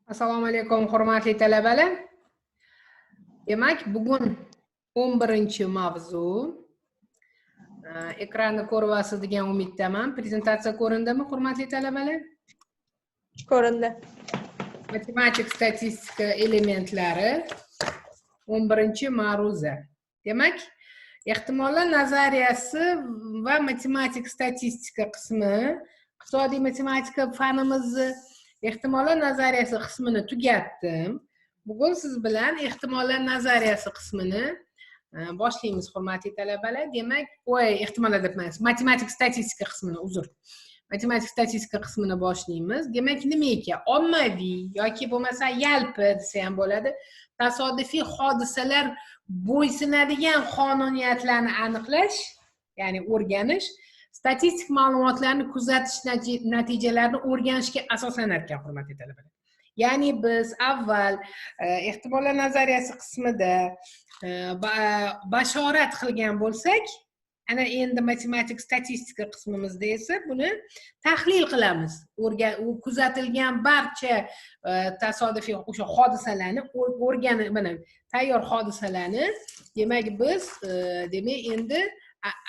Assalomu alaykum, hurmatli talabalar. Demak, bugun 11-mavzu. Ekranni ko'ryapsiz degan umiddaman. Prezentatsiya ko'rindimi, hurmatli talabalar? Ko'rindi. Matematik statistika elementlari 11-ma'ruza. Demak, ehtimollar nazariyasi va matematik statistika qismi, iqtisodiy matematika fanimizni ehtimollar nazariyasi qismini tugatdim. Bugun siz bilan ehtimollar nazariyasi qismini boshlaymiz, hurmatli talabalar. Demak, ehtimollar deb emas, matematik statistika qismini, uzr. Matematik statistika qismini boshlaymiz. Demak, nima ekan? Ommaviy yoki bo'lmasa yalpi desa ham bo'ladi. Tasodifiy hodisalar bo'ysunadigan qonuniyatlarni aniqlash, ya'ni o'rganish, statistik ma'lumotlarni kuzatish natijalarini o'rganishga asoslanar ekan, hurmatli talabalar. Ya'ni biz avval ehtimollar nazariyasi qismida bashorat qilgan bo'lsak, ana endi matematik statistika qismimizda esa buni tahlil qilamiz. Kuzatilgan barcha tasodifiy o'sha hodisalarni o'rganib, mana tayyor hodisalarni, demak biz demak endi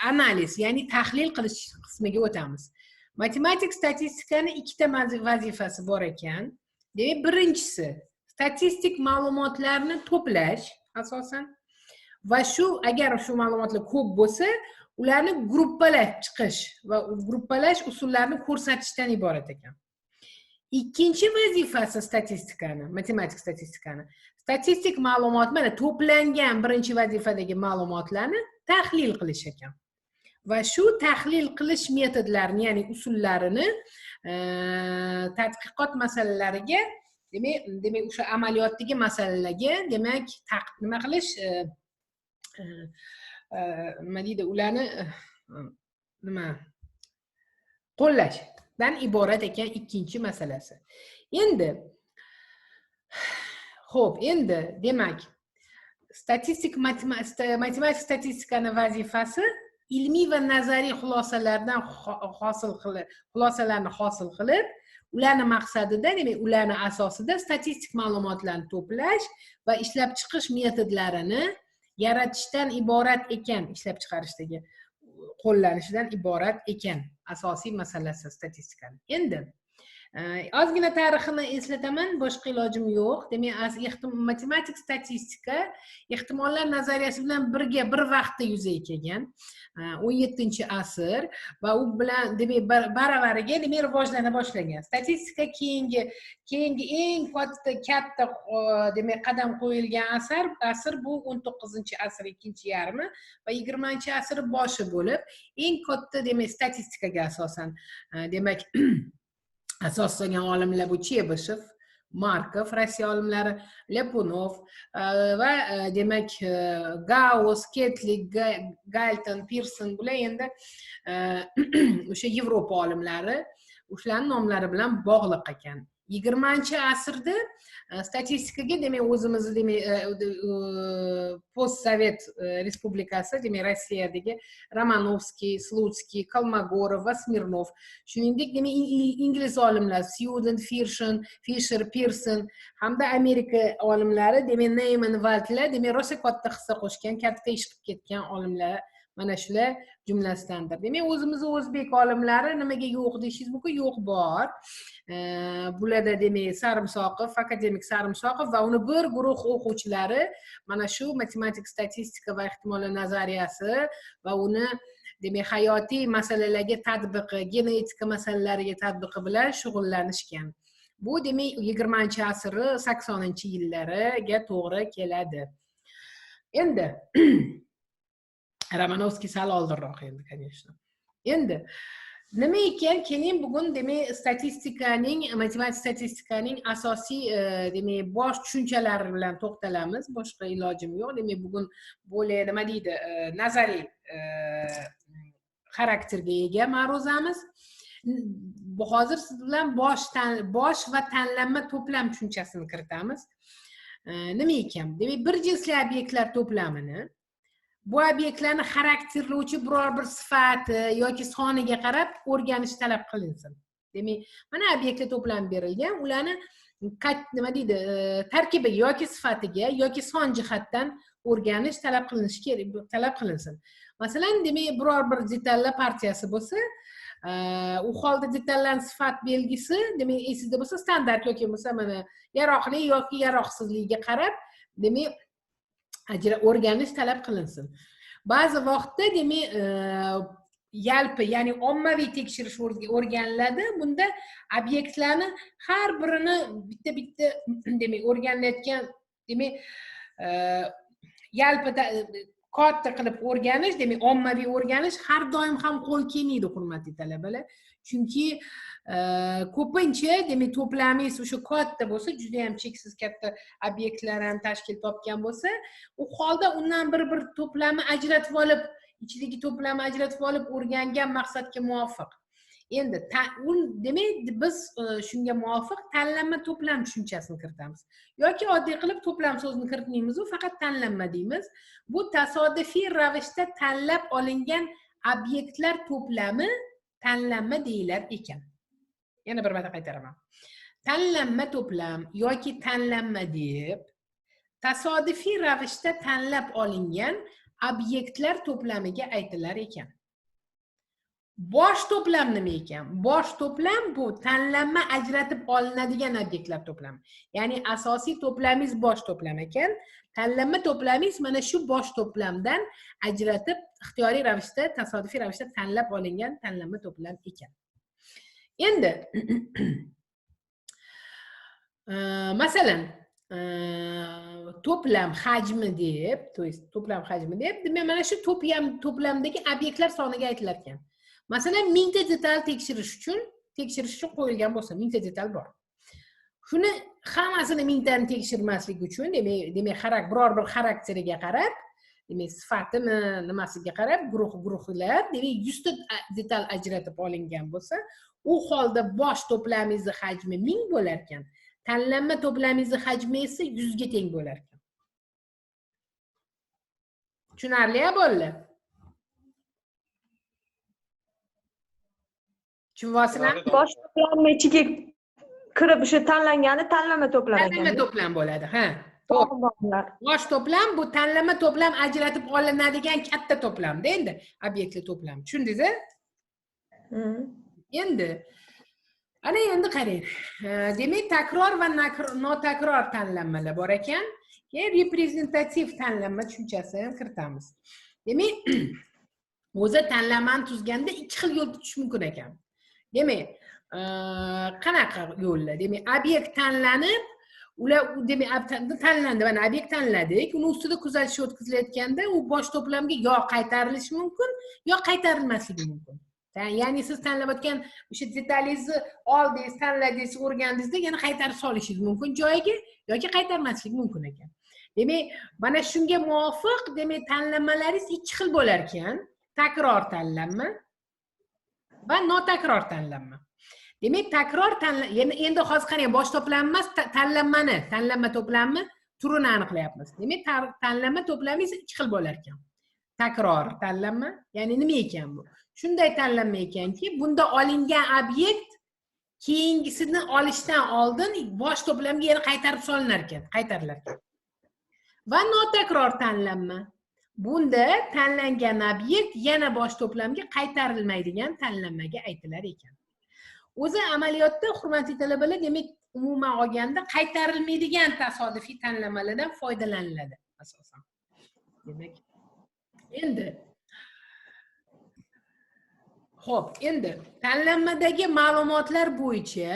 analiz, ya'ni tahlil qilish qismiga o'tamiz. Matematik statistikani ikkita vazifasi bor ekan. Demak, birinchisi statistik ma'lumotlarni to'plash asosan, va agar shu ma'lumotlar ko'p bo'lsa, ularni gruppalab chiqish va gruppalash usullarini ko'rsatishdan iborat ekan. Ikkinchi vazifasi statistikani, matematik statistikani, statistik ma'lumot, mana to'plangan birinchi vazifadagi ma'lumotlarni tahlil qilish ekan. Va shu tahlil qilish metodlarini, ya'ni usullarini tadqiqot masalalariga, demak o'sha amaliyotdagi masalalarga, demak nima qilish, nima deydi, ularni nima qo'llashdan iborat ekan ikkinchi masalasi. Endi demak matematik statistikani vazifasi ilmiy va nazariy xulosalarni hosil qilib, ularni maqsadida, demak ularni asosida statistik ma'lumotlarni to'plash va ishlab chiqish metodlarini yaratishdan iborat ekan, ishlab chiqarishdagi qo'llanishidan iborat ekan asosiy masalasi statistikani. Endi ozgina tarixini eslataman, boshqa ilojim yo'q. Demak, matematik statistika ehtimollar nazariyasi bilan birga bir vaqtda yuzaga kelgan 17-asr va u bilan demak baravariga demak rivojlana boshlagan. Statistika keyingi eng katta demak qadam qo'yilgan asr bu 19-asr ikkinchi yarmi va 20-asr boshi bo'lib, eng katta demak statistikaga asosan demak asoslangan olimlar bu Chebyshev, Markov, Rossiya olimlari, Lyapunov va demak Gauss, Ketlik, Galton, Pearson, bular endi o'sha Yevropa olimlari, o'shalarning nomlari bilan bog'liq ekan. 20-asrda statistikaga demak o'zimizni demak postsovet respublikasi, demak Rossiyadagi Romanovskiy, Slutsky, Kolmogorov va Smirnov, shuningdek demak ingliz olimlar Student, Fisher, Pearson hamda Amerika olimlari demak Neyman, Valtlar demak rosa katta hissa qo'shgan, katta ish qilib ketgan olimlar mana shular jumlasidandir. Demak, o'zimiz o'zbek olimlari nimaga yo'q deyishingiz mumkin? Yo'q, bor. Bularda demak Sarimsoqov, akademik Sarimsoqov va uni bir guruh o'quvchilari mana shu matematik statistika va ehtimollar nazariyasi va uni demak hayotiy masalalarga tatbiqi, genetika masalalariga tatbiqi bilan shug'ullanishgan. Bu demak 20-asr 80-yillariga to'g'ri keladi. Endi Romanovskiy sal oldinroq endi, конечно. Endi nima ekan, keyin bugun demak matematik statistikaning asosiy demak bosh tushunchalari bilan to'xtalamiz. Boshqa ilojim yo'q. Demak, bugun bo'lay nima deydi, nazariy xarakterga ega ma'ruzamiz. Hozir siz bilan bosh va tanlanma to'plam tushunchasini kiritamiz. Nima ekan? Demak, bir jinsli obyektlar to'plamini bu obyektlarni xarakterlovchi biror bir sifati yoki soniga qarab o'rganish talab qilinsin. demak mana obyektlar to'plami berilgan, ularni nima deydi, tarkibiga yoki sifatiga yoki son jihatdan o'rganish talab qilinishi kerak, talab qilinsin. Masalan, demak biror bir detallar partiyasi bo'lsa, u holda detallarning sifat belgisi, demak esingizda bo'lsa standart yoki bo'lsa mana yaroqli yoki yaroqsizligiga qarab, demak o'rganish talab qilinsin. Ba'zi vaqtda demak yalpi, ya'ni ommaviy tekshirish o'rganiladi. Bunda obyektlarni har birini bitta demak o'rganilayotgan, demak yalpi katta qilib o'rganish, demak ommaviy o'rganish har doim ham qo'l kelmaydi, hurmatli talabalar. Chunki ko'pincha demak to'plamingiz o'sha katta bo'lsa, juda ham cheksiz katta obyektlarni tashkil topgan bo'lsa, u holda undan bir to'plamni ajratib olib, ichidagi to'plamni ajratib olib o'rgangan maqsadga muvofiq. Endi demak biz shunga muvofiq tanlanma to'plam tushunchasini kiritamiz. Yoki oddiy qilib to'plam so'zini kiritmaymiz, faqat tanlanma deymiz. Bu tasodifiy ravishda tanlab olingan obyektlar to'plami tanlanma deyilar ekan. Yana bir marta qaytaraman. Tanlanma to'plam yoki tanlanma deb tasodifiy ravishda tanlab olingan obyektlar to'plamiga aytilar ekan. Bosh to'plam nima ekan? Bosh to'plam bu tanlanma ajratib olinadigan obyektlar to'plami. Ya'ni asosiy to'plamingiz bosh to'plam ekan, tanlanma to'plamingiz mana shu bosh to'plamdan ajratib ixtiyoriy ravishda, tasodifiy ravishda tanlab olingan tanlanma to'plam ekan. Endi masalan, to'plam hajmi deb, to'plam hajmi deb, demak mana shu to'plamdagi obyektlar soniga aytilar ekan. Masalan, 1000 ta detal tekshirish uchun qo'yilgan bo'lsa, 1000 ta detal bor. Shuni hammasini 1000 tani tekshirmaslik uchun, demak biror bir xarakteriga qarab, demak sifatimi, nimasiga qarab guruhlab, demak 100 ta detal ajratib olingan bo'lsa, u holda bosh to'plamingizning hajmi 1000 bo'lar ekan. Tanlanma to'plamingizning hajmi esa 100 ga teng bo'lar ekan. Tushunarli-a bolalar? Tushunasizlarmi? Bosh to'plamning ichiga kirib o'sha tanlangani tanlama to'plam ekan. Tanlama to'plam bo'ladi, ha. To'g'ri. Bosh to'plam bu tanlama to'plam ajratib olinadigan katta to'plamda, endi obyektlar to'plami. Tushundingiz-a? Endi endi qarang. Demak, takror va notakror tanlanmalar bor ekan. Keyin reprezentativ tanlanma tushunchasini ham kiritamiz. Demak, o'zi tanlanmani tuzganda ikki xil yo'l tutish mumkin ekan. Demak, qanaqa yo'llar? Demak, obyekt tanlanib, ular demak tanlandi, mana obyekt tanladik. Uni ustida kuzatish o'tkazilayotganda u bosh to'plamga yo qaytarilishi mumkin, yo qaytarilmasligi mumkin. Ya'ni siz tanlayotgan o'sha detalingizni oldingiz, tanladingiz, o'rgandingizda yana qaytarib solishingiz mumkin joyiga yoki qaytarmaslik mumkin ekan. Demak, mana shunga muvofiq, demak, tanlanmalaringiz ikki xil bo'lar ekan. Takror tanlanma va notakror tanlanma. Demak, takror tanlanma, endi hozir qarang, bosh to'plam emas, tanlanma to'plamni turini aniqlayapmiz. Demak, tanlanma to'plamingiz ikki xil bo'lar ekan. Takror tanlanma, ya'ni nima ekan bu? Shunday tanlanma ekanki, bunda olingan obyekt keyingisini olishdan oldin bosh to'plamga yana qaytarib solinar ekan, qaytarilar ekan. Va notakror tanlanma. Bunda tanlangan obyekt yana bosh to'plamga qaytarilmaydigan tanlanmaga aytilar ekan. O'zi amaliyotda, hurmatli talabalar, demak, umuman olganda qaytarilmaydigan tasodifiy tanlanmalardan foydalaniladi asosan. Demak, endi xo'p, endi tanlanmadagi ma'lumotlar bo'yicha,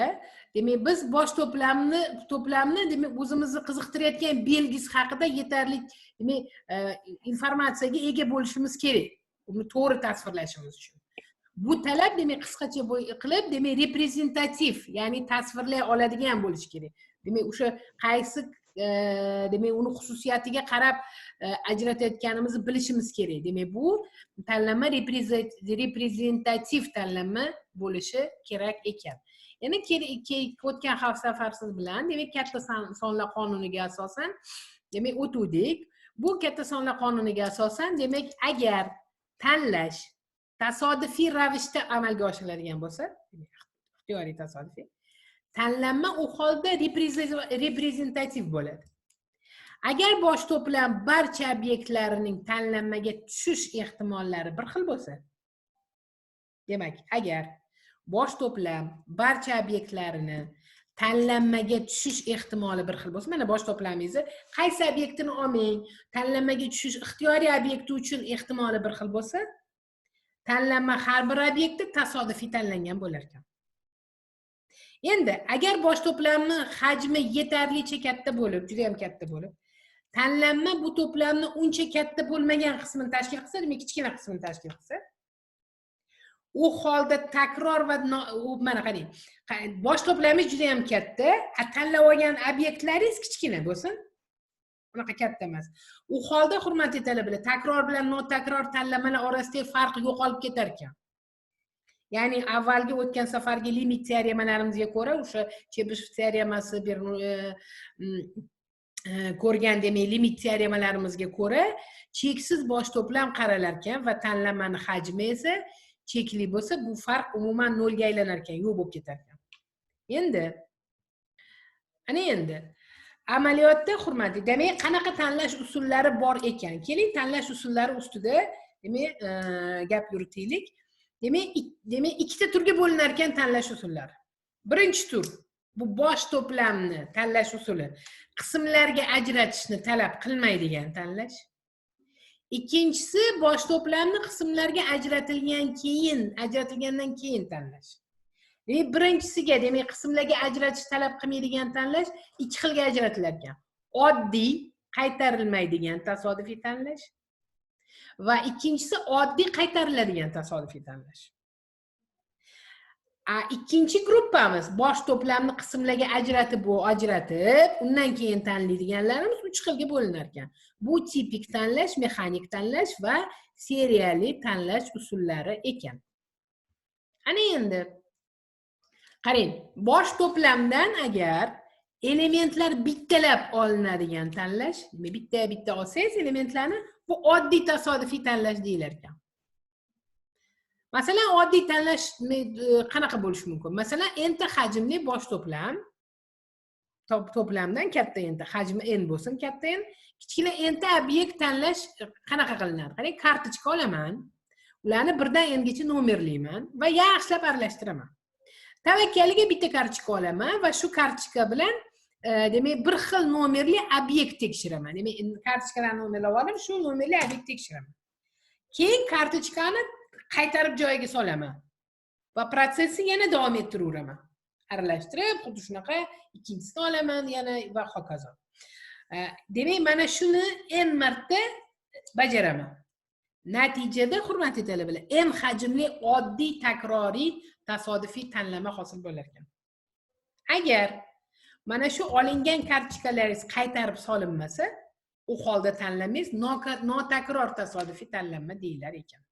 demak, biz bosh to'plamni demak, o'zimizni qiziqtirayotgan belgisi haqida yetarli, demak, informatsiyaga ega bo'lishimiz kerak. Uni to'g'ri tasvirlashimiz uchun. Bu talab, demak, qisqacha qilib, demak, reprezentativ, ya'ni tasvirlay oladigan bo'lishi kerak. Demak, o'sha qaysi, demak, uni xususiyatiga qarab ajratayotganimizni bilishimiz kerak. Demak, bu tanlanma reprezentativ tanlanma bo'lishi kerak ekan. Yana o'tgan safar siz bilan, demak, katta sonlar qonuniga asosan, demak, o'tuvdik. Bu katta sonlar qonuniga asosan, demak, agar tanlash tasodifiy ravishda amalga oshiriladigan bo'lsa, ixtiyoriy tasodifiy. Tanlanma u holda reprezentativ bo'ladi. Agar bosh to'plam barcha obyektlarining tanlanmaga tushish ehtimollari bir xil bo'lsa, demak, agar bosh to'plam barcha obyektlarini tanlanmaga tushish ehtimoli bir xil bo'lsa, mana bosh to'plamingizni qaysi obyektini olmang, tanlanmaga tushish ixtiyoriy obyekti uchun ehtimoli bir xil bo'lsa, tanlanma har bir obyektda tasodifiy tanlangan bo'lar ekan. Endi agar bosh to'plamni hajmi yetarlicha katta bo'lib, juda ham katta bo'lib, tanlanma bu to'plamni uncha katta bo'lmagan qismini tashkil qilsa, demak kichkina qismini tashkil qilsa, u holda takror va mana qarang, bosh to'plamingiz juda ham katta, tanlab olgan obyektlaringiz kichkina bo'lsin. Unaqa katta emas. U holda hurmatli talabalar, takror bilan notakror tanlamalar orasidagi farq yo'qolib ketar ekan. Ya'ni avvalgi o'tgan safargi limit teoremalarimizga ko'ra, o'sha Chebyshev teoremasi ko'rgan demak limit teoremalarimizga ko'ra, cheksiz bosh to'plam qaralar ekan va tanlanmani hajmi esa chekli bo'lsa, bu farq umuman nolga aylanar ekan, yo'q bo'lib ketar ekan. Endi amaliyotda hurmatli, demak, qanaqa tanlash usullari bor ekan? Keling, tanlash usullari ustida demak gap yuritaylik. Demak, ikkita turga bo'linar ekan tanlash usullari. Birinchi tur bu bosh to'plamni tanlash usuli qismlarga ajratishni talab qilmaydigan tanlash. Ikkinchisi bosh to'plamni qismlarga ajratilgandan keyin tanlash. Demak, birinchisiga, demak, qismlarga ajratish talab qilmaydigan tanlash ikki xilga ajratilar ekan. Oddiy, qaytarilmaydigan tasodifiy tanlash va ikkinchisi oddiy qaytariladigan tasodifiy tanlash. Ikkinchi gruppamiz bosh to'plamni qismlarga ajratib, undan keyin tanlaydiganlarimiz 3 xilga bo'linar ekan. Bu tipik tanlash, mexanik tanlash va seriyali tanlash usullari ekan. Ana endi qarang, bosh to'plamdan agar elementlar bittalab olinadigan tanlash, bitta olsangiz elementlarni, bu oddiy tasodifiy tanlash deyilar ekan. Masalan, oddiy tanlash qanaqa bo'lishi mumkin? Masalan, enta hajmli bosh to'plamdan katta enta hajmi n bo'lsin, katta n, kichkina enta obyekt tanlash qanaqa qilinadi? Qarang, kartochka olaman, ularni birdan n gacha nomerlayman va yaxshilab aralashtiraman. Tavakkaliga bitta kartochka olaman va shu kartochka bilan demak bir xil nomerli obyekt tekshiraman. Demak, kartochkalarni nomerlab olib, shu nomerli obyekt tekshiraman. Keyin kartochkani qaytarib joyiga solaman va protsessni yana davom ettiraveraman. Aralashtirib, xuddi shunaqa ikkinchisini olaman yana va hokazo. Demak, mana shuni n marta bajaraman. Natijada, hurmatli talabalar, n hajmli oddiy takroriy tasodifiy tanlama hosil bo'lar ekan. Agar mana shu olingan kartochkalaringiz qaytarib solinmasa, u holda tanlamangiz notakror tasodifiy tanlanma deyilar ekan.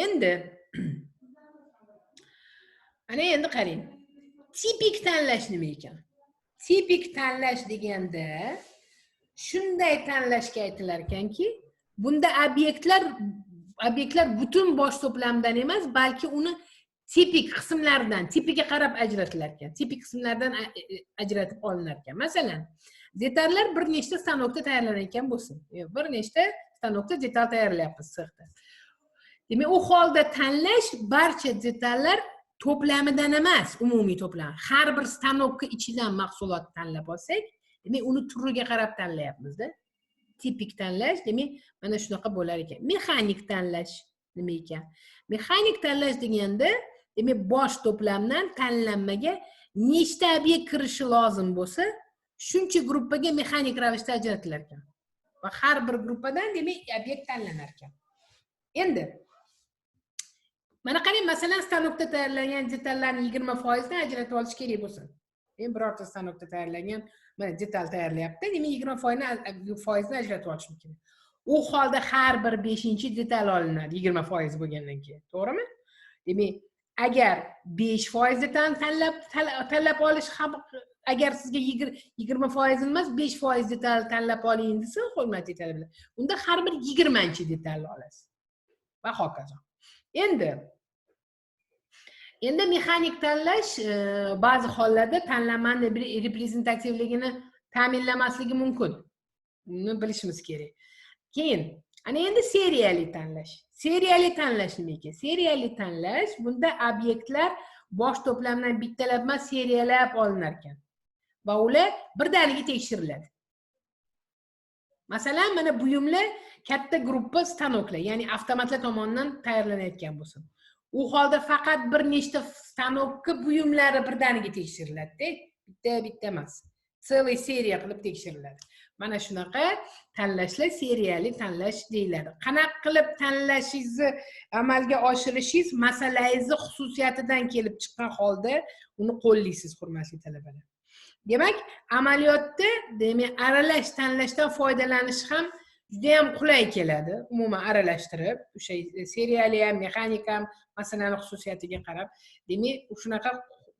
Endi qarang. Tipik tanlash nima ekan? Tipik tanlash deganda shunday tanlashga aytilar ekanki, bunda obyektlar butun bosh to'plamdan emas, balki uni tipik qismlardan, tipiga qarab ajratilar ekan. Tipik qismlardan ajratib olinar ekan. Masalan, detallar bir nechta stanokda tayyorlanayotgan bo'lsin. Bir nechta stanokda detal tayyorlayapmiz sexda. Demak, u holda tanlash barcha detallar to'plamidan emas, umumiy to'plam. Har bir stanokka ichidan mahsulot tanlab olsak, demak, uni turiga qarab tanlayapmiz-da. Tipik tanlash, demak, mana shunaqa bo'lar ekan. Mexanik tanlash nima ekan? Mexanik tanlash deganda, demak, bosh to'plamdan tanlanmaga nechta obyekt kirishi lozim bo'lsa, shuncha gruppaga mexanik ravishda ajratilar ekan. Va har bir gruppadan, demak, obyekt tanlanar ekan. Endi mana qarang, masalan, stanokda tayyorlangan detallarning 20% dan ajratib olish kerak bo'lsa. Birorta stanokda tayyorlangan mana detal tayyorlayapti, demak 20% ni ajratib olish kerak. U holda har bir 5-detal olinadi 20% bo'lgandan keyin, to'g'rimi? Demak, agar 5% detalni tanlab olish ham, agar sizga 20% emas, 5% detal tanlab oling desa, hurmatli talabalar, unda har bir 20-detalni olasiz. Va hokazo. Endi Endi mexanik tanlash ba'zi hollarda tanlanmani reprezentativligini ta'minlamasligi mumkin. Buni bilishimiz kerak. Keyin, ana endi seriyali tanlash. Seriyali tanlash nima ekan? Seriyali tanlash bunda obyektlar bosh to'plamdan bittalab emas, seriyalab olinar ekan. Va ular birdaniga tekshiriladi. Masalan, mana buyumlar katta gruppa stanoklar, ya'ni avtomatlar tomonidan tayyorlanayotgan bo'lsin. U holda faqat bir nechta stanokka buyumlari birdaniga tekshiriladi-da, bitta emas. Целый seriya qilib tekshiriladi. Mana shunaqa tanlashlar seriyali tanlash deyiladi. Qanaqa qilib tanlashingizni amalga oshirishingiz masalangizni xususiyatidan kelib chiqqan holda uni qo'llaysiz, hurmatli talabalar. Demak, amaliyotda, demak, aralash tanlashdan foydalanish ham juda ham qulay keladi. Umuman aralashtirib, o'sha seriyali ham, mexanik ham masalan xususiyatiga qarab, demak, shunaqa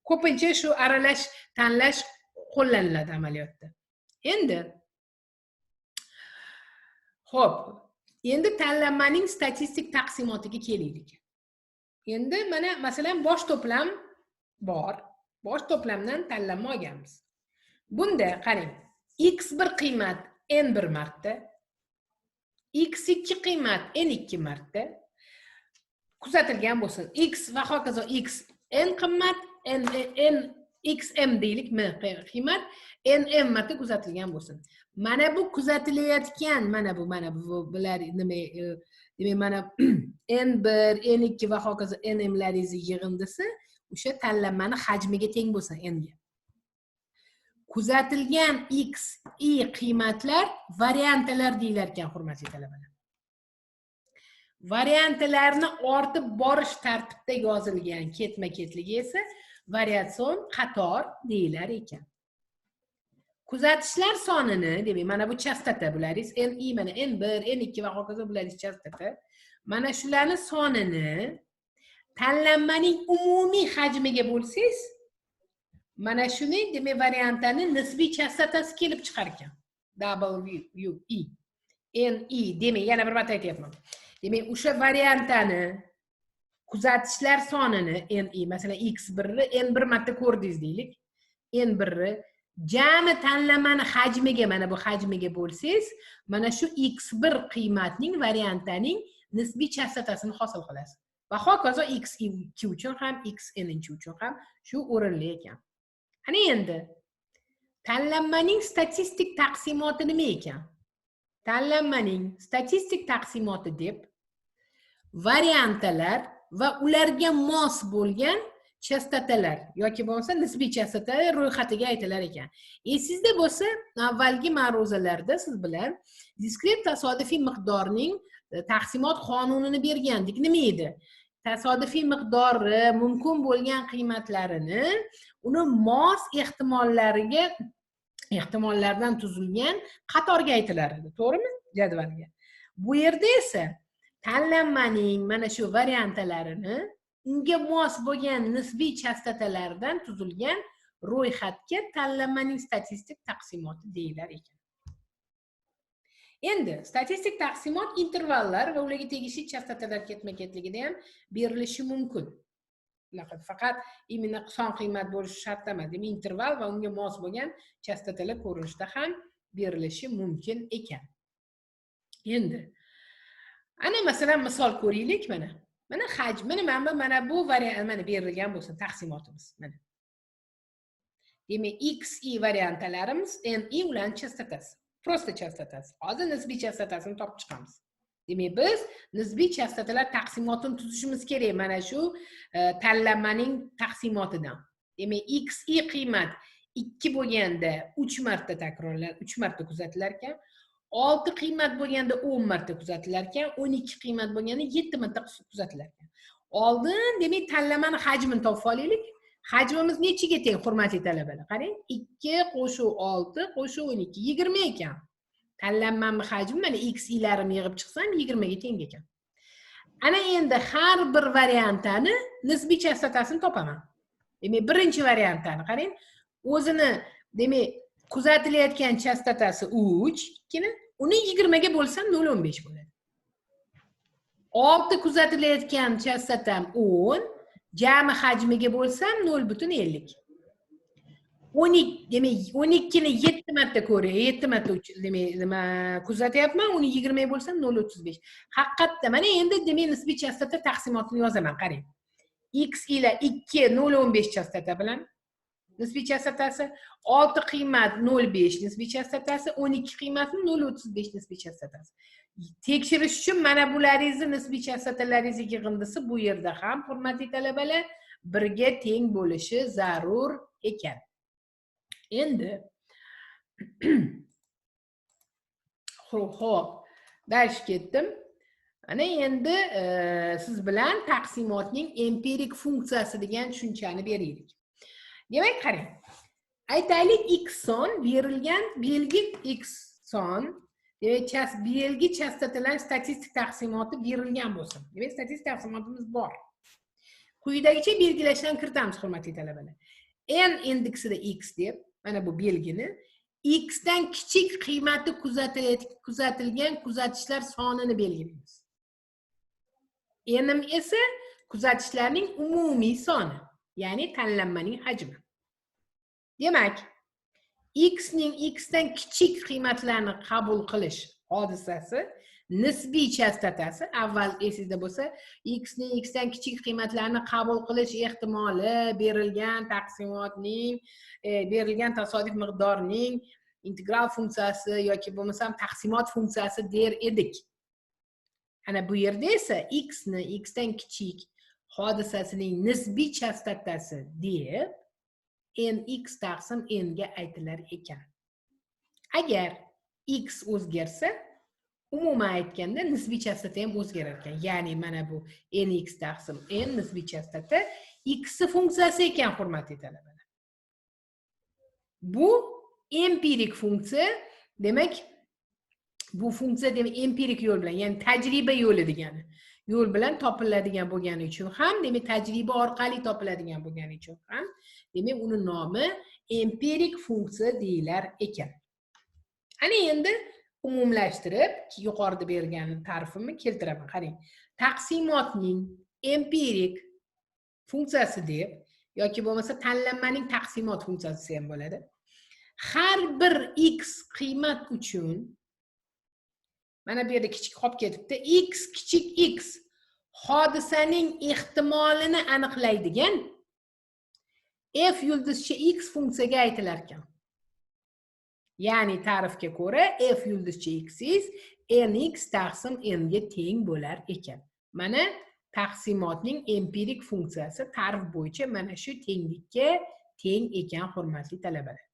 ko'pincha shu aralash tanlash qo'llaniladi amaliyotda. Endi tanlanmaning statistik taqsimotiga kelaylik. Endi mana masalan bosh to'plam bor. Bosh to'plamdan tanlanma olganmiz. Bunda qarang, x1 qiymat n1 marta, x2 qiymat n2 marta kuzatilgan bo'lsin. X va hokazo x n qimmat, n xm deylik, m qiymat nm marta kuzatilgan bo'lsin. Mana bu kuzatilayotgan, mana bu bular nima, demak mana n1, n2 va hokazo nm laringiz yig'indisi o'sha tanlanmani hajmiga teng bo'lsa n ga. Kuzatilgan x, y qiymatlar variantalar deyilar ekan, hurmatli talabalar. Variantalarni ortib borish tartibda yozilgan ketma-ketligi esa variatsion qator deyilar ekan. Kuzatishlar sonini, demak, mana bu chastota bularingiz, n, mana n1, n2 va hokazo bularingiz chastota. Mana shularni sonini tanlanmaning umumiy hajmiga bo'lsangiz, mana shuni, demak, variantani nisbiy chastotasi kelib chiqar ekan. WE. NE, demak, yana bir marta aytyapman. Demak, o'sha variantani kuzatishlar sonini NE, masalan, x1 ni n1 marta ko'rdingiz deylik. n1 ni jami tanlanmani hajmiga, mana bu hajmiga bo'lsangiz, mana shu x1 qiymatning variantaning nisbiy chastotasini hosil qilasiz. Va hokazo x2 uchun ham, xn uchun ham shu o'rinli ekan. Ana endi tanlanmaning statistik taqsimoti nima ekan? Tanlanmaning statistik taqsimoti deb variantalar va ularga mos bo'lgan chastotalar yoki bo'lmasa nisbiy chastotalar ro'yxatiga aytilar ekan. Esingizda bo'lsa, avvalgi ma'ruzalarda siz bilan diskret tasodifiy miqdorning taqsimot qonunini bergandik. Nima edi? Tasodifiy miqdori mumkin bo'lgan qiymatlarini uni mos ehtimollardan tuzilgan qatorga aytilar edi, to'g'rimi? Jadvalga. Bu yerda esa tanlanmaning mana shu variantalarini unga mos bo'lgan nisbiy chastotalardan tuzilgan ro'yxatga tanlanmaning statistik taqsimoti deyilar ekan. Endi statistik taqsimot intervallar va ularga tegishli chastotalar ketma-ketligida ham berilishi mumkin. Faqat imенно son qiymat bo'lishi shart emas. Demak, interval va unga mos bo'lgan chastotalar ko'rinishda ham berilishi mumkin ekan. Endi ana masalan misol ko'raylik mana. Mana hajmini mana bu variant mana berilgan bo'lsin taqsimotimiz mana. Demak, x, y variantalarimiz n, ularning chastotasi. Prosta chastotasi. Hozir nisbiy chastotasini topib chiqamiz. Demak, biz nisbiy chastotalar taqsimotini tuzishimiz kerak mana shu tanlanmaning taqsimotidan. Demak, x, y qiymat 2 bo'lganda 3 marta takrorlanadi, 3 marta kuzatilar ekan. 6 qiymat bo'lganda 10 marta kuzatilar ekan, 12 qiymat bo'lganda 7 marta kuzatilar ekan. Oldin, demak, tanlanmani hajmini topib olaylik. Hajmimiz nechiga teng, hurmatli talabalar? Qarang, 2 qo'shuv 6 qo'shuv 12, 20 ekan. Tanlanmani hajmi mana x, y'larimni yig'ib chiqsam 20 ga teng ekan. Ana endi har bir variantani nisbiy chastotasini topaman. Demak, birinchi variantani qarang, o'zini, demak, kuzatilayotgan chastotasi 3, uni 20 ga bo'lsam 0.15 bo'ladi. 6 kuzatilayotgan chastotam 10, jami hajmiga bo'lsam 0,50. 12 demak 12 ni 7 marta ko'ray, 7 marta demak nima kuzatyapman, uni 20 bo'lsam 0,35. Haqiqatda mana endi demak nisbiy chastota taqsimotini yozaman, qarang. X ila 2 0,15 chastota bilan nisbiy chastotasi, 6 qiymat 0,5 nisbiy chastotasi, 12 qiymatni 0,35 nisbiy chastotasi. Tekshirish uchun mana bularingizni nisbiy chastotalaringiz yig'indisi bu yerda ham hurmatli talabalar birga teng bo'lishi zarur ekan. Endi xo'p, darash ketdim. Ana endi siz bilan taqsimotning empirik funksiyasi degan tushunchani beraylik. Demak, qarang. Aytaylik x son berilgan belgi x son, demak belgi chastotalar statistik taqsimoti berilgan bo'lsin. Demak, statistik taqsimotimiz bor. Quyidagicha belgilashdan kiritamiz, hurmatli talabalar. N indeksida x deb, mana bu belgini x dan kichik qiymati kuzatilgan kuzatishlar sonini belgilaymiz. N esa kuzatishlarning umumiy soni, ya'ni tanlanmaning hajmi. Demak, x ning x dan kichik qiymatlarni qabul qilish hodisasi nisbiy chastotasi, avval esingizda bo'lsa, x ning x dan kichik qiymatlarni qabul qilish ehtimoli berilgan taqsimotning, berilgan tasodif miqdorning integral funksiyasi yoki bo'lmasam taqsimot funksiyasi der edik. Ana bu yerda esa x ni x dan kichik hodisasining nisbiy chastotasi deb nx taqsim n ga aytilar ekan. Agar x o'zgarsa, umuman aytganda nisbiy chastota ham o'zgarar ekan. Ya'ni mana bu nx taqsim n nisbiy chastota x funksiyasi ekan, hurmatli talabalar. Bu empirik funksiya, demak bu funksiya demak empirik yo'l bilan, ya'ni tajriba yo'li degani. Yo'l bilan topiladigan bo'lgani uchun ham, demak tajriba orqali topiladigan bo'lgani uchun ham, demak uni nomi empirik funksiya deyilar ekan. Ana endi umumlashtirib, yuqorida bergan ta'rifimni keltiraman. Qarang. Taqsimotning empirik funksiyasi deb yoki bo'lmasa tanlanmaning taqsimot funksiyasi ham bo'ladi. Har bir x qiymat uchun mana bu yerda kichik qolib ketibdi. X kichik x hodisaning ehtimolini aniqlaydigan f yulduzcha x funksiyaga aytilar ekan. Ya'ni ta'rifga ko'ra f yulduzcha x nx taqsim n ga teng bo'lar ekan. Mana taqsimotning empirik funksiyasi ta'rif bo'yicha mana shu tenglikka teng ekan, hurmatli talabalar.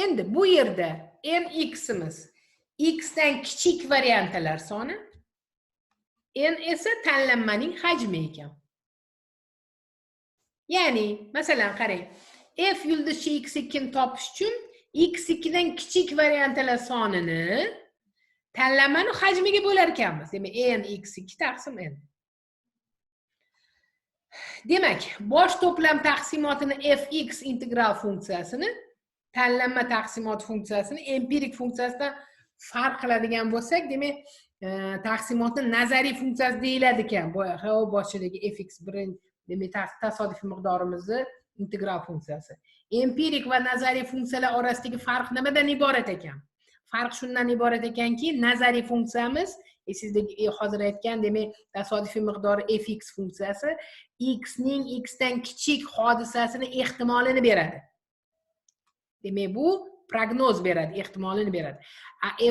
Endi bu yerda nximiz x dan kichik variantlar soni, n esa tanlanmaning hajmi ekan. Ya'ni, masalan qarang, f yulduzcha x2 ni topish uchun x2 dan kichik variantlar sonini tanlanmaning hajmiga bo'lar ekanmiz. Demak, n x2 taqsim n. Demak, bosh to'plam taqsimotini fx integral funksiyasini tanlanma taqsimot funksiyasini empirik funksiyasidan farq qiladigan bo'lsak, demak, taqsimotni nazariy funksiyasi deyiladi ekan. Bu boshidagi fx1 demak tasodifiy miqdorimizni integral funksiyasi. Empirik va nazariy funksiyalar orasidagi farq nimadan iborat ekan? Farq shundan iborat ekanki, nazariy funksiyamiz, sizdagi hozir aytgan, demak, tasodifiy miqdori fx funksiyasi x ning x dan kichik hodisasini ehtimolini beradi. Demak, bu prognoz beradi, ehtimolini beradi.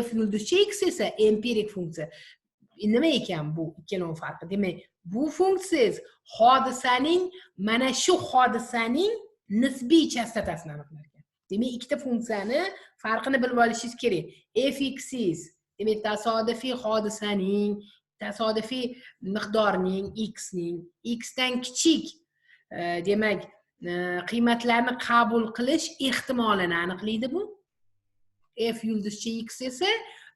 F yulduzcha x esa empirik funksiya. Nima ekan bu ikkalov farqi? Demak, bu funksiyangiz hodisaning, mana shu hodisaning nisbiy chastotasini aniqlar ekan. Demak, ikkita funksiyani farqini bilib olishingiz kerak. Fx, demak, tasodifiy hodisaning, tasodifiy miqdorning, x dan kichik, demak, qiymatlarni qabul qilish ehtimolini aniqlaydi bu. F yulduzcha x esa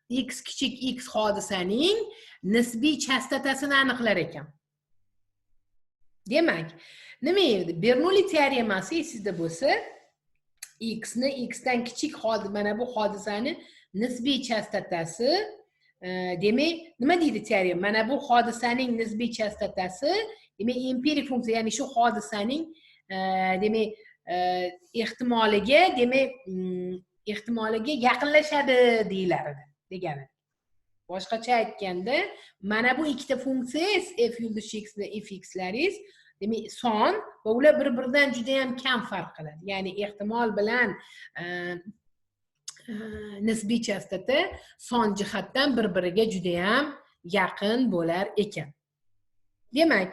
x kichik x hodisaning nisbiy chastotasini aniqlar ekan. Demak, nima edi? Bernoulli teoremasi esingizda bo'lsa, x ni x dan kichik mana bu hodisani nisbiy chastotasi demak nima deydi teorem? Mana bu hodisaning nisbiy chastotasi, demak empirik funksiya, ya'ni shu hodisaning demak ehtimoliga yaqinlashadi deyiladi degani. Boshqacha aytganda, mana bu ikkita funksiyangiz f yulduz x va fxlaringiz, demak son va ular bir-biridan juda ham kam farq qiladi. Ya'ni ehtimol bilan nisbiy chastota son jihatdan bir-biriga juda ham yaqin bo'lar ekan. Demak,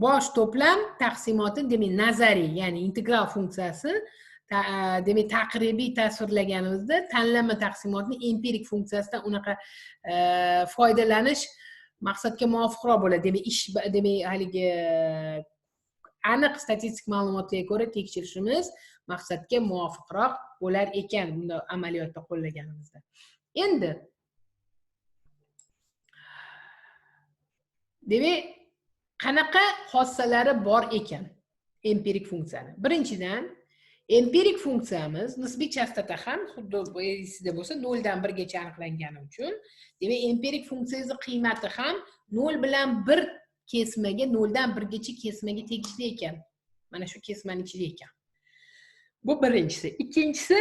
bosh to'plam taqsimoti demak nazariy, ya'ni integral funksiyasi demak taqribiy tasvirlaganimizda tanlama taqsimotni empirik funksiyasidan unaqa foydalanish maqsadga muvofiqroq bo'ladi. Demak haligi aniq statistik ma'lumotlarga ko'ra tekshirishimiz maqsadga muvofiqroq bo'lar ekan bunda amaliyotda qo'llaganimizda. Endi demak qanaqa xossalari bor ekan empirik funksiyani? Birinchidan, empirik funksiyamiz nisbiy chastota ham xuddi esingizda bo'lsa 0 dan 1 gacha aniqlangani uchun, demak empirik funksiyangiz qiymati ham 0 bilan 1 kesmaga, 0 dan 1 gacha kesmaga tegishli ekan. Mana shu kesmaning ichida ekan. Bu birinchisi. Ikkinchisi,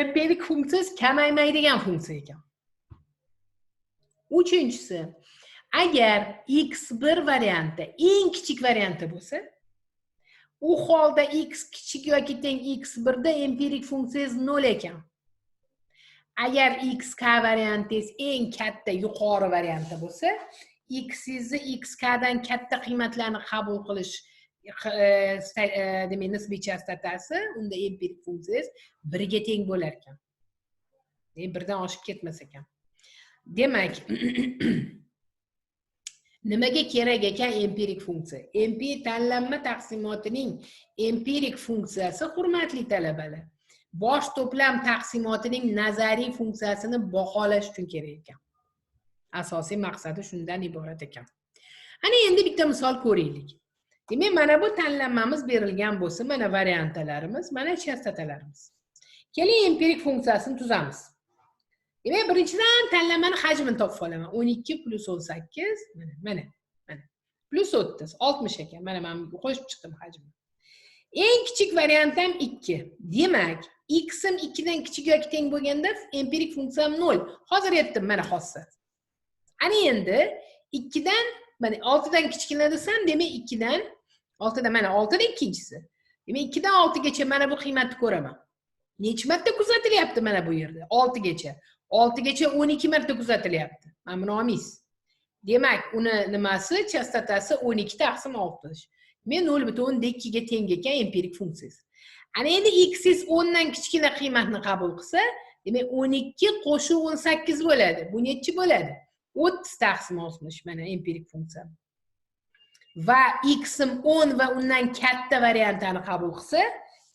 empirik funksiyangiz kamaymaydigan funksiya ekan. Uchinchisi, agar x1 varianti eng kichik varianti bo'lsa, u holda x kichik yoki teng x1 da empirik funksiyangiz 0 ekan. Agar xk variantingiz eng katta yuqori varianti bo'lsa, x'ingizni xk dan katta qiymatlarni qabul qilish demak nisbiy chastotasi, unda empirik funksiyangiz 1 ga teng bo'lar ekan. Demak 1 dan oshib ketmas ekan. Demak, nimaga kerak ekan empirik funksiya? Empirik tanlanma taqsimotining empirik funksiyasi, hurmatli talabalar, bosh to'plam taqsimotining nazariy funksiyasini baholash uchun kerak ekan. Asosiy maqsadi shundan iborat ekan. Ana endi bitta misol ko'raylik. Demak, mana bu tanlanmamiz berilgan bo'lsa, mana variantalarimiz, mana chastotalarimiz. Keling empirik funksiyasini tuzamiz. Demak, birinchidan tanlanmani hajmini topib olaman. 12 plus 18, mana. Plus 30, 60 ekan. Mana men qo'shib chiqdim hajmini. Eng kichik variant ham 2. Demak, x'im 2 dan kichik yoki teng bo'lganda empirik funksiyam 0. Hozir aytdim mana xossa. Ana endi 2 dan, mana 6 dan kichkina desam, demak 2 dan 6 dan mana 6 da ikkinchisi. Demak 2 dan 6 gacha mana bu qiymatni ko'raman. Necha marta kuzatilyapti mana bu yerda? 6 gacha. 6 gacha 12 marta kuzatilyapti. Mana buni olmaysiz. Demak, uni nimasi? Chastotasi 12 taqsim 60. Men 0.2 ga teng ekan empirik funksiyasi. Ana endi x'ingiz 10 dan kichkina qiymatni qabul qilsa, demak 12 qo'shib 18 bo'ladi. Bu nechi bo'ladi? 30 taqsim 60 mana empirik funksiya. Va x'im 10 va undan katta variantini qabul qilsa,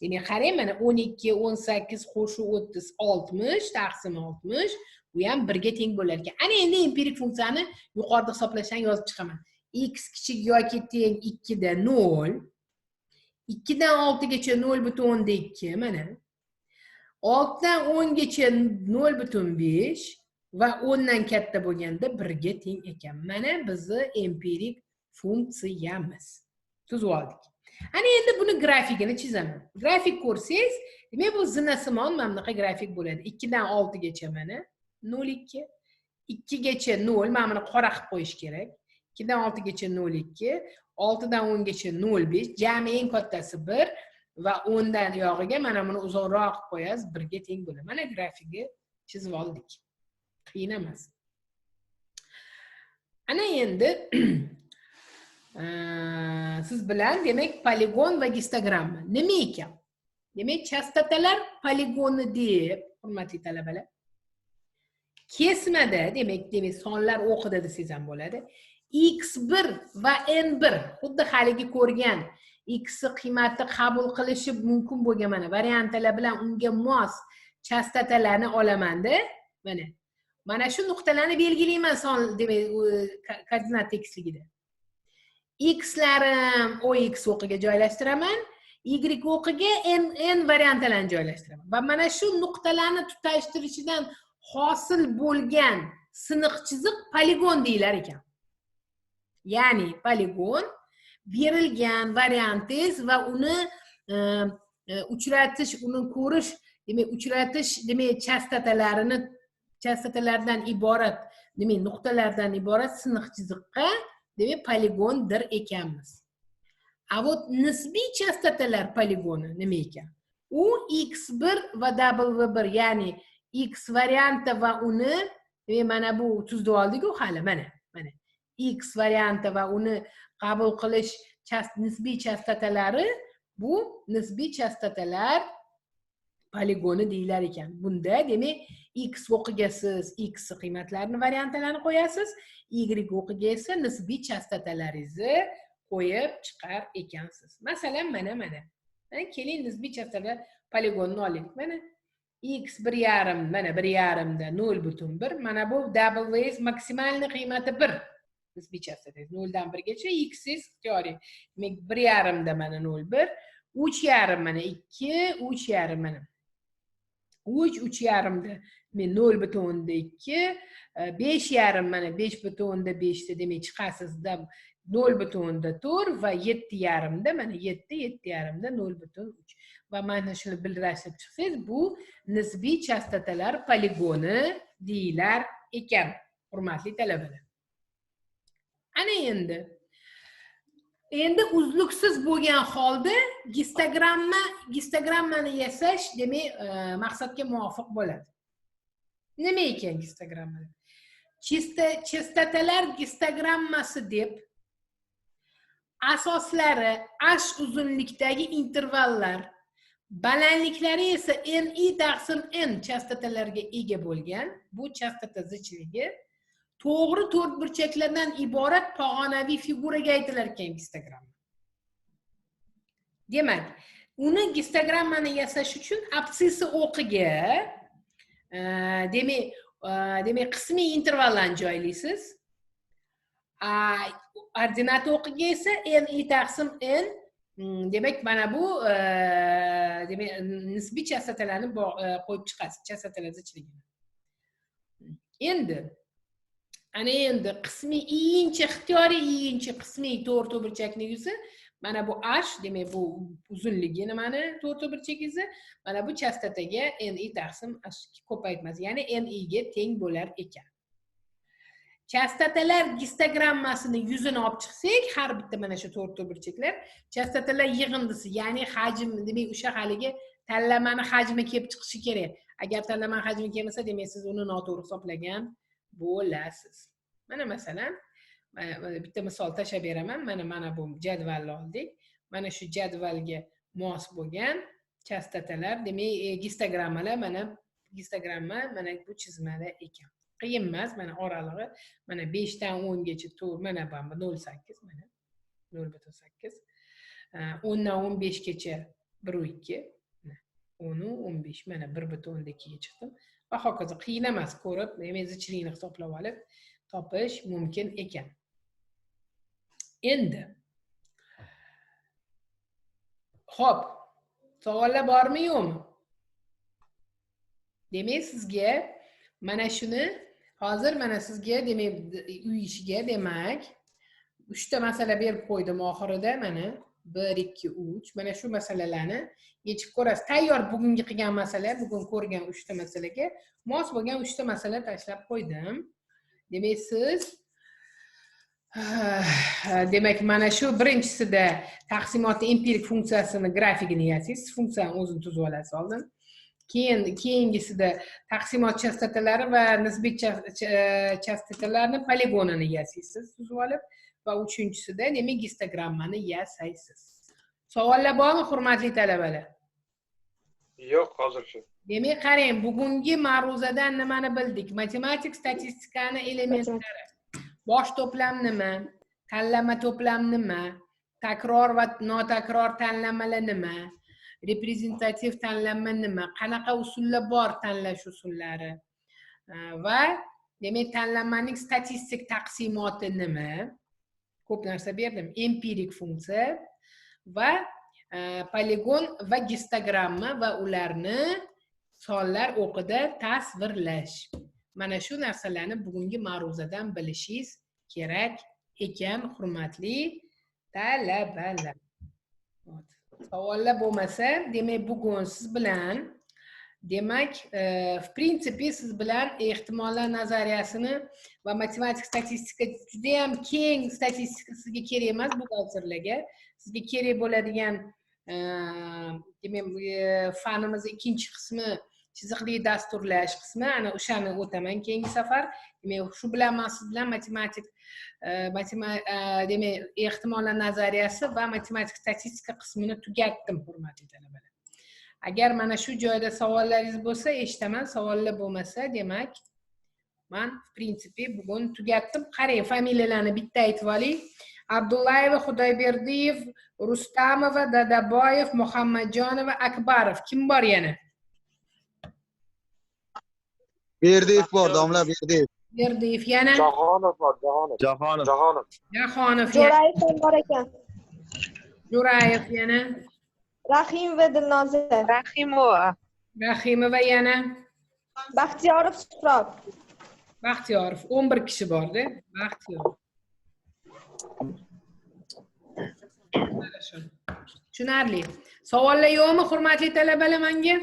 demak qarang mana 12, 18 qo'shib 30, 60 taqsim 60, bu ham 1 ga teng bo'lar ekan. Ana endi empirik funksiyani yuqorida hisoblashdan yozib chiqaman. X kichik yoki teng 2 da 0, 2 dan 6 gacha 0.2 mana. 6 dan 10 gacha 0.5 va 10 dan katta bo'lganda 1 ga teng ekan. Mana bizni empirik funksiyamiz. Tuzib oldik. Ana endi buni grafikini chizaman. Grafik ko'rsangiz, demak bu zinasimon mana bunaqa grafik bo'ladi. 2 dan 6 gacha mana 0.2, 2 gacha 0, mana buni qora qilib qo'yish kerak. 2 dan 6 gacha 0.2, 6 dan 10 gacha 0.5, jami eng kattasi 1 va 10 dan yog'iga mana buni uzunroq qilib qo'yasiz, 1 ga teng bo'ladi. Mana grafiki chizib oldik. Qiyin emas. Ana endi siz bilan demak poligon va gistogramma nima ekan? Demak, chastotalar poligoni deb, hurmatli talabalar, kesmada demak sonlar o'qida desangiz ham bo'ladi. x1 va n1 xuddi haligi ko'rgan x qiymati qabul qilishi mumkin bo'lgan mana variantlar bilan unga mos chastotalarni olamanda, mana shu nuqtalarni belgilayman son demak koordinat tekisligida. xlarim ox o'qiga joylashtiraman, y o'qiga n variantlarni joylashtiraman. Va mana shu nuqtalarni tutashtirishidan hosil bo'lgan siniq chiziq poligon deyilar ekan. Ya'ni poligon berilgan variantingiz va uni uchratish, uni ko'rish, demak uchratish, demak chastotalardan iborat, demak nuqtalardan iborat siniq chiziqqa demak poligondir ekanmiz. A вот nisbiy chastotalar poligoni nima ekan? U x1 va w1, ya'ni x varianti va uni mana bu tuzib oldik-ku hali mana x varianti va uni qabul qilish nisbiy chastotalari bu nisbiy chastotalar poligoni deyilar ekan. Bunda demak x o'qiga siz x qiymatlarini variantlarini qo'yasiz, y o'qiga esa nisbiy chastotalaringizni qo'yib chiqar ekansiz. Masalan mana keling nisbiy chastotalar poligonni olaylik. Mana x 1,5 mana 1,5 da 0,1, mana bu w maksimalni qiymati 1. Nisbiy chastotangiz 0 dan 1 gacha x ixtiyoriy. Demak 1,5 da mana 0,1, 3,5 mana 2, 3,5 mana 3,5 da 0,2, 5,5 mana 5,5 da demak chiqasizda 0,4 va 7,5 da mana 7,5 da 0,3 va mana shuni birlashtirib chiqsangiz bu nisbiy chastotalar poligoni deyilar ekan, hurmatli talabalar. Ana endi uzluksiz bo'lgan holda gistogrammani yasash demak maqsadga muvofiq bo'ladi. Nima ekan gistogramma? Chastotalar gistogrammasi deb asoslari h uzunlikdagi intervallar, balandliklari esa ni taqsim n chastotalarga ega bo'lgan bu chastota zichligi to'g'ri to'rtburchaklardan iborat pog'onaviy figuraga aytilar ekan gistogramma. Demak, uni gistogrammani yasash uchun absisi o'qiga demak qismiy intervallarni joylaysiz. Ordinat o'qiga esa ni taqsim n, demak mana bu demak nisbiy chastotalarni qo'yib chiqasiz, chastotalar zichligini. Endi qismiy ixtiyoriy qismiy to'rtburchakning yuzi mana bu h, demak bu uzunligi nimani to'rtburchagingizni, mana bu chastotaga ni taqsim h ko'paytmasi, ya'ni ni ga teng bo'lar ekan. Chastotalar gistogrammasini yuzini olib chiqsak, har bitta mana shu to'rtburchaklar chastotalar yig'indisi, ya'ni hajm, demak o'sha haligi tanlamani hajmi kelib chiqishi kerak. Agar tanlamani hajmi kelmasa, demak siz uni noto'g'ri hisoblagan bo'lasiz. Mana masalan, bitta misol tashab beraman. Mana bu jadvalni oldik. Mana shu jadvalga mos bo'lgan chastotalar, demak gistogrammalar, mana gistogramma mana bu chizmada ekan. Qiyin emas, mana oralig'i mana 5 dan 10 gacha to'g'ri, mana bu 0,8, mana 0,8. 10 dan 15 gacha 1,2, 10 15 mana 1,2 ga chiqdim. Va hokazo. Qiyin emas, ko'rib, demak zichlikni hisoblab olib topish mumkin ekan. Endi xo'p, savollar bormi yo'qmi? Demak sizga mana shuni hozir mana sizga demak uy ishiga demak 3 ta masala berib qo'ydim oxirida, mana 1 2 3 mana shu masalalarni yechib ko'rasiz. Tayyor bugungi qilgan masala, bugun ko'rgan 3 ta masalaga mos bo'lgan 3 ta masala tashlab qo'ydim. Demak siz demak mana shu birinchisida taqsimotning empirik funksiyasini grafikini yasaysiz, funksiyani o'zini tuzib olasiz oldin. Keyingisida taqsimot chastotalari va nisbiy chastotalarni poligonini yasaysiz, tuzib olib, va uchinchisida demak gistogrammani yasaysiz. Savollar bormi, hurmatli talabalar? Yo'q, hozircha. Demak, qarang, bugungi ma'ruzadan nimani bildik? Matematik statistikani elementlari. Bosh to'plam nima? Tanlama to'plam nima? Takror va notakror tanlamalar nima? Reprezentativ tanlama nima? Qanaqa usullar bor tanlash usullari? Va demak tanlamaning statistik taqsimoti nima? Ko'p narsa berdim. Empirik funksiya va poligon va gistogramma va ularni sonlar o'qida tasvirlash. Mana shu narsalarni bugungi ma'ruzadan bilishingiz kerak ekan, hurmatli talabalar. Savollar bo'lmasa, demak bugun siz bilan demak, в принципе siz bilan ehtimollar nazariyasini va matematik statistika juda ham keng statistika sizga kerak emas buxgalterlarga. Sizga kerak bo'ladigan demak, fanimiz ikkinchi qismi chiziqli dasturlash qismi, ana o'shani o'taman keyingi safar. Demak, shu bilan men siz bilan matematik demak, ehtimollar nazariyasi va matematik statistika qismini tugatdim, hurmatli talabalar. Agar mana shu joyda savollaringiz bo'lsa, eshitaman. Savollar bo'lmasa, demak, men в принципе bugun tugatdim. Qarang, familiyalarni bitta aytib oling. Abdullayeva, Xudoyberdiyev, Rustamova, Dadaboyev, Muhammadjonova, Akbarov. Kim bor yana? Berdiyev bor, domla Berdiyev. Berdiyev yana? Jahonov bor, Jahonov. Jahonov yana? Jo'rayev ham bor ekan. Jo'rayev yana? Rahimov va Dilnoza. Rahimova yana? Baxtiyorov Suhrob. Baxtiyorov. 11 kishi bor-da. Baxtiyorov. Tushunarli. Savollar yo'qmi, hurmatli talabalar menga?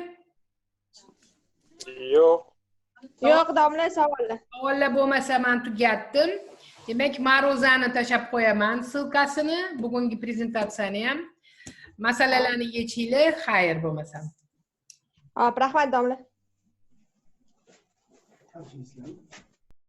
Yo'q. Yo'q, domla savollar. Savollar bo'lmasa, men tugatdim. Demak, ma'ruzani tashab qo'yaman, silkasini, bugungi prezentatsiyani ham. Masalalarni yechinglar, xayr bo'lmasa. Hop, rahmat domla.